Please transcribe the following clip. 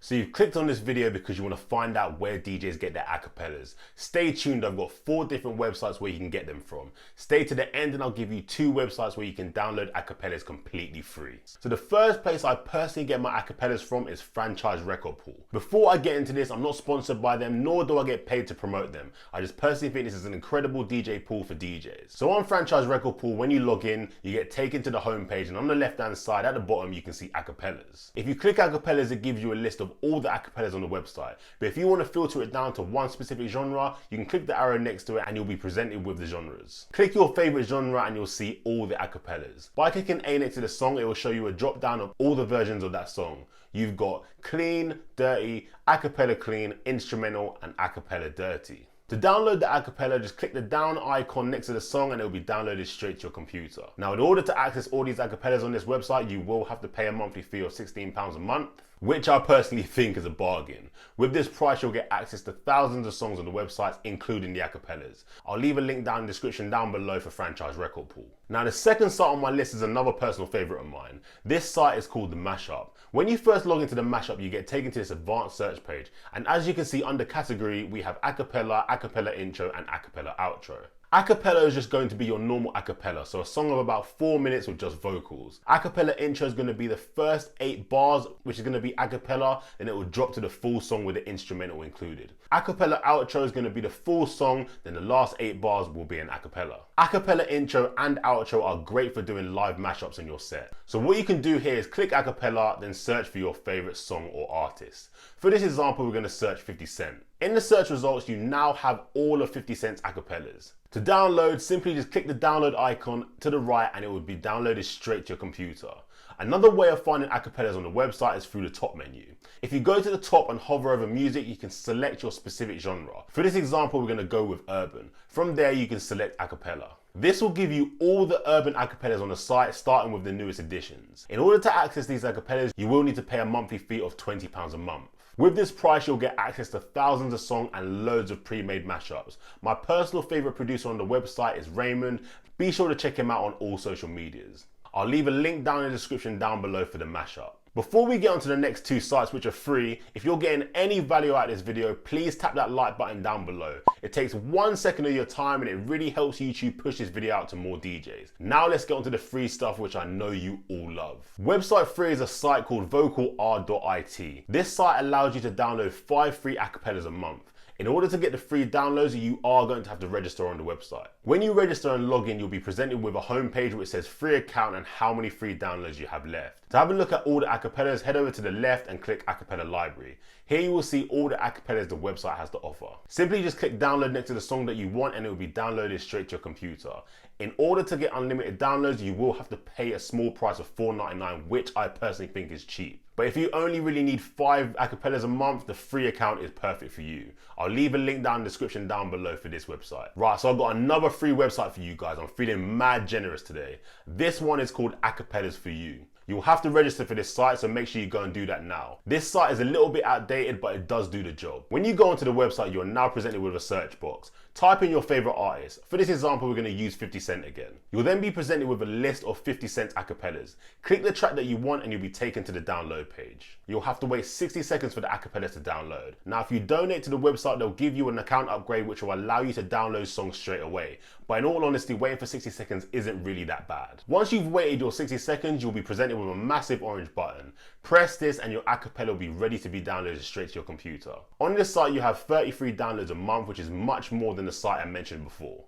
So you've clicked on this video because you want to find out where DJs get their acapellas. Stay tuned, I've got 4 different websites where you can get them from. Stay to the end and I'll give you 2 websites where you can download acapellas completely free. So the first place I personally get my acapellas from is Franchise Record Pool. Before I get into this, I'm not sponsored by them, nor do I get paid to promote them. I just personally think this is an incredible DJ pool for DJs. So on Franchise Record Pool, when you log in, you get taken to the homepage, and on the left hand side at the bottom you can see acapellas. If you click acapellas, it gives you a list of all the acapellas on the website. But if you want to filter it down to one specific genre, you can click the arrow next to it and you'll be presented with the genres. Click your favorite genre and you'll see all the acapellas. By clicking A next to the song, it will show you a drop down of all the versions of that song. You've got clean, dirty, acapella clean, instrumental, and acapella dirty. To download the acapella, just click the down icon next to the song and it will be downloaded straight to your computer. Now, in order to access all these acapellas on this website, you will have to pay a monthly fee of £16 a month, which I personally think is a bargain. With this price, you'll get access to thousands of songs on the website, including the acapellas. I'll leave a link down in the description down below for Franchise Record Pool. Now, the second site on my list is another personal favorite of mine. This site is called the Mashup. When you first log into the Mashup, you get taken to this advanced search page. And as you can see under category, we have acapella, acapella intro, and acapella outro. Acapella is just going to be your normal acapella, so a song of about 4 minutes with just vocals. Acapella intro is going to be the first 8 bars, which is going to be acapella, then it will drop to the full song with the instrumental included. Acapella outro is going to be the full song, then the last 8 bars will be an acapella. Acapella intro and outro are great for doing live mashups in your set. So what you can do here is click acapella, then search for your favorite song or artist. For this example, we're going to search 50 Cent. In the search results, you now have all of 50 Cent's acapellas. To download, simply just click the download icon to the right and it will be downloaded straight to your computer. Another way of finding acapellas on the website is through the top menu. If you go to the top and hover over music, you can select your specific genre. For this example, we're going to go with urban. From there, you can select acapella. This will give you all the urban acapellas on the site, starting with the newest editions. In order to access these acapellas, you will need to pay a monthly fee of £20 a month. With this price, you'll get access to thousands of songs and loads of pre-made mashups. My personal favorite producer on the website is Raymond. Be sure to check him out on all social medias. I'll leave a link down in the description down below for the mashup. Before we get on to the next 2 sites, which are free, if you're getting any value out of this video, please tap that like button down below. It takes 1 second of your time and it really helps YouTube push this video out to more DJs. Now let's get on to the free stuff, which I know you all love. Website 3 is a site called voclr.it. This site allows you to download 5 free acapellas a month. In order to get the free downloads, you are going to have to register on the website. When you register and log in, you'll be presented with a homepage which says free account and how many free downloads you have left. To have a look at all the acapellas, head over to the left and click Acapella Library. Here you will see all the acapellas the website has to offer. Simply just click download next to the song that you want and it will be downloaded straight to your computer. In order to get unlimited downloads, you will have to pay a small price of $4.99, which I personally think is cheap. But if you only really need 5 acapellas a month, the free account is perfect for you. I'll leave a link down in the description down below for this website. Right, so I've got another free website for you guys. I'm feeling mad generous today. This one is called Acapellas For You. You'll have to register for this site, so make sure you go and do that now. This site is a little bit outdated, but it does do the job. When you go onto the website, you're now presented with a search box. Type in your favorite artist. For this example, we're going to use 50 Cent again. You'll then be presented with a list of 50 Cent's acapellas. Click the track that you want and you'll be taken to the download page. You'll have to wait 60 seconds for the acapellas to download. Now, if you donate to the website, they'll give you an account upgrade, which will allow you to download songs straight away. But in all honesty, waiting for 60 seconds isn't really that bad. Once you've waited your 60 seconds, you'll be presented with a massive orange button. Press this and your acapella will be ready to be downloaded straight to your computer. On this site, you have 33 downloads a month, which is much more than the site I mentioned before.